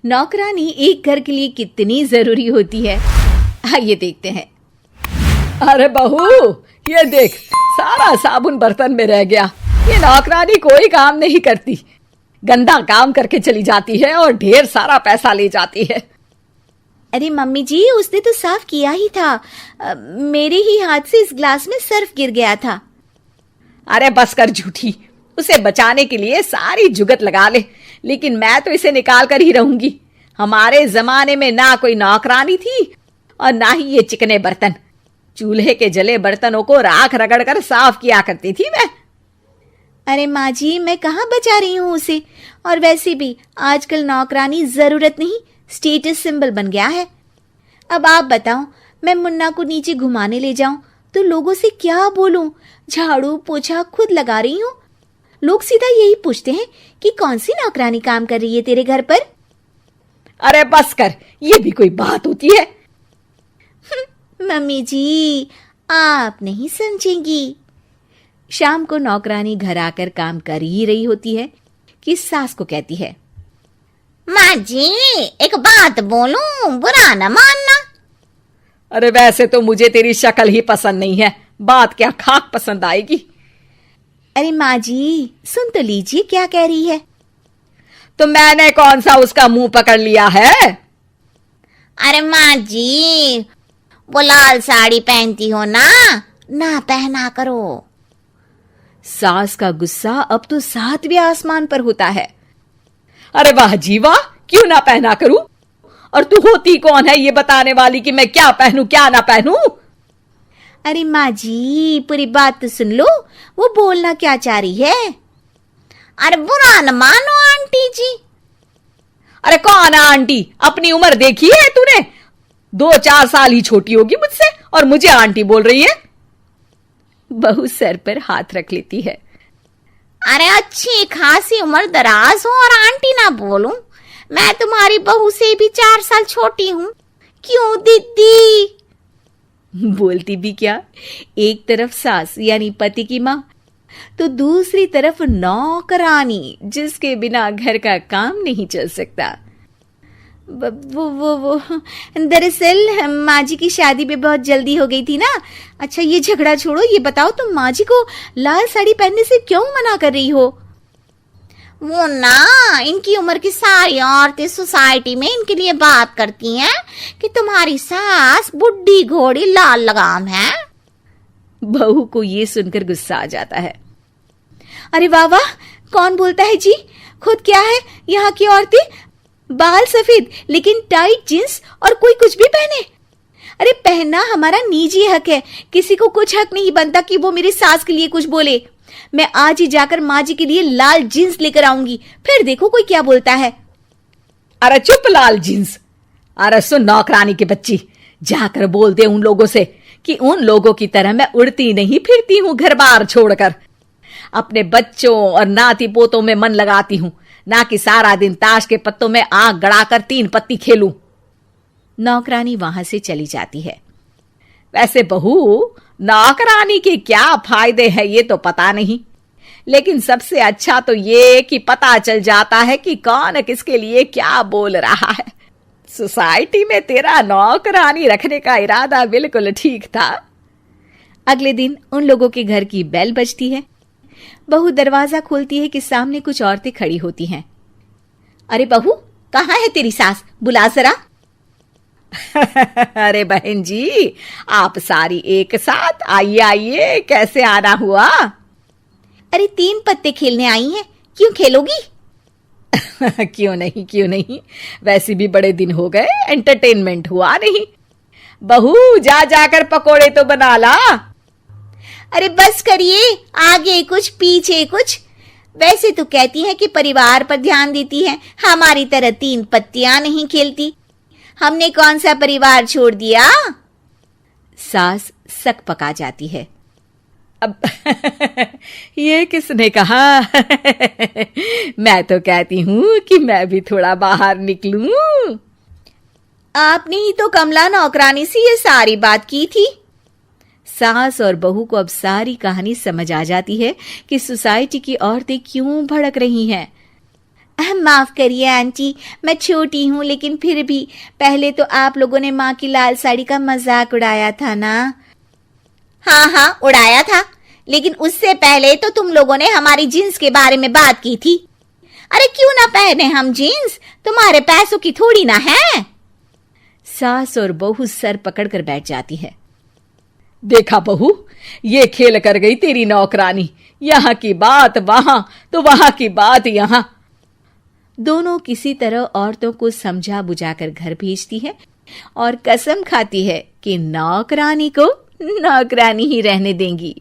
नौकरानी एक घर के लिए कितनी जरूरी होती है, आइए देखते हैं। अरे बहू, ये देख, सारा साबुन बर्तन में रह गया। ये नौकरानी कोई काम नहीं करती, गंदा काम करके चली जाती है और ढेर सारा पैसा ले जाती है। अरे मम्मी जी, उसने तो साफ किया ही था। मेरे ही हाथ से इस ग्लास में सर्फ गिर गया था। अरे बस कर झूठी, उसे बचाने के लिए सारी जुगत लगा ले, लेकिन मैं तो इसे निकाल कर ही रहूंगी। हमारे जमाने में ना कोई नौकरानी थी और ना ही ये चिकने बर्तन। चूल्हे के जले बर्तनों को राख रगड़ कर साफ किया करती थी मैं। अरे माँ जी, मैं कहाँ बचा रही हूँ उसे। और वैसे भी आजकल नौकरानी जरूरत नहीं, स्टेटस सिंबल बन गया है। अब आप बताओ, मैं मुन्ना को नीचे घुमाने ले जाऊं तो लोगों से क्या बोलूं? झाड़ू पोछा खुद लगा रही हूँ। लोग सीधा यही पूछते हैं कि कौन सी नौकरानी काम कर रही है तेरे घर पर। अरे बस कर, ये भी कोई बात होती है? मम्मी जी, आप नहीं समझेंगी। शाम को नौकरानी घर आकर काम कर ही रही होती है कि सास को कहती है, माँ जी, एक बात बोलूं, बुरा न मानना। अरे वैसे तो मुझे तेरी शक्ल ही पसंद नहीं है, बात क्या खाक पसंद आएगी। अरे माँ जी, सुन तो लीजिए क्या कह रही है। तो मैंने कौन सा उसका मुंह पकड़ लिया है? अरे माँ जी, वो लाल साड़ी पहनती हो ना पहना करो। सास का गुस्सा अब तो 7वें आसमान पर होता है। अरे वाह जी वाह, क्यों ना पहना करूं? और तू होती कौन है ये बताने वाली कि मैं क्या पहनूं क्या ना पहनूं? अरे माँ जी, पूरी बात तो सुन लो, वो बोलना क्या चाह रही है। अरे बुरा न मानो आंटी जी। अरे कौन है आंटी? अपनी उम्र देखी है तूने? 2-4 साल ही छोटी होगी मुझसे और मुझे आंटी बोल रही है। बहू सर पर हाथ रख लेती है। अरे अच्छी खासी उम्र दराज हो और आंटी ना बोलूं? मैं तुम्हारी बहू से भी 4 साल छोटी हूं। क्यों दीदी? बोलती भी क्या, एक तरफ सास यानी पति की माँ, तो दूसरी तरफ नौकरानी जिसके बिना घर का काम नहीं चल सकता। वो दरअसल माँ जी की शादी में बहुत जल्दी हो गई थी ना। अच्छा ये झगड़ा छोड़ो, ये बताओ तुम माँ जी को लाल साड़ी पहनने से क्यों मना कर रही हो? वो ना, इनकी उम्र की सारी औरतें सोसाइटी में इनके लिए बात करती हैं कि तुम्हारी सास बुढ़ी घोड़ी लाल लगाम है। बहू को ये सुनकर गुस्सा आ जाता है। अरे वाह वाह, कौन बोलता है जी? खुद क्या है यहाँ की औरतें, बाल सफेद लेकिन टाइट जींस और कोई कुछ भी पहने। अरे पहनना हमारा निजी हक है, किसी को कुछ हक नहीं बनता कि वो मेरी सास के लिए कुछ बोले। मैं आज ही जाकर माँ जी के लिए लाल जींस लेकर आऊंगी, फिर देखो कोई क्या बोलता है। अरे चुप लाल जींस। अरे सुन नौकरानी के बच्ची, जाकर बोल दे उन लोगों से कि उन लोगों की तरह मैं उड़ती नहीं फिरती हूं घर बार छोड़कर। अपने बच्चों और नाती पोतों में मन लगाती हूं, ना कि सारा दिन ताश के पत्तों में आंख गड़ाकर 3 पत्ती खेलूं। नौकरानी वहां से चली जाती है। वैसे बहू, नौकरानी के क्या फायदे हैं ये तो पता नहीं, लेकिन सबसे अच्छा तो ये कि पता चल जाता है कि कौन किसके लिए क्या बोल रहा है। सोसाइटी में तेरा नौकरानी रखने का इरादा बिल्कुल ठीक था। अगले दिन उन लोगों के घर की बेल बजती है। बहू दरवाजा खोलती है कि सामने कुछ औरतें खड़ी होती हैं। अरे बहू, कहाँ है तेरी सास? बुला जरा। अरे बहन जी, आप सारी एक साथ आइए आइए, कैसे आना हुआ? अरे 3 पत्ते खेलने आई हैं, क्यों खेलोगी? क्यों नहीं, वैसे भी बड़े दिन हो गए, एंटरटेनमेंट हुआ नहीं। बहू जा जाकर पकोड़े तो बना ला। अरे बस करिए, आगे कुछ पीछे कुछ। वैसे तो कहती हैं कि परिवार पर ध्यान देती हैं, हमारी तरह 3 पत्तियां नहीं खेलती। हमने कौन सा परिवार छोड़ दिया? सास सक पका जाती है। अब ये किसने कहा? मैं तो कहती हूं कि मैं भी थोड़ा बाहर निकलूं। आपने ही तो कमला नौकरानी से ये सारी बात की थी। सास और बहू को अब सारी कहानी समझ आ जाती है कि सोसाइटी की औरतें क्यों भड़क रही हैं। माफ करिए आंटी, मैं छोटी हूँ, लेकिन फिर भी पहले तो आप लोगों ने माँ की लाल साड़ी का मजाक उड़ाया था ना। हाँ हाँ, उड़ाया था, लेकिन उससे पहले तो तुम लोगों ने हमारी जीन्स के बारे में बात की थी। अरे क्यों ना पहने हम जीन्स, तुम्हारे पैसों की थोड़ी ना है। सास और बहू सर पकड़कर बैठ जाती है। देखा बहू, ये खेल कर गई तेरी नौकरानी, यहाँ की बात वहां तो वहां की बात यहाँ। दोनों किसी तरह औरतों को समझा बुझाकर घर भेजती है और कसम खाती है कि नौकरानी को नौकरानी ही रहने देंगी।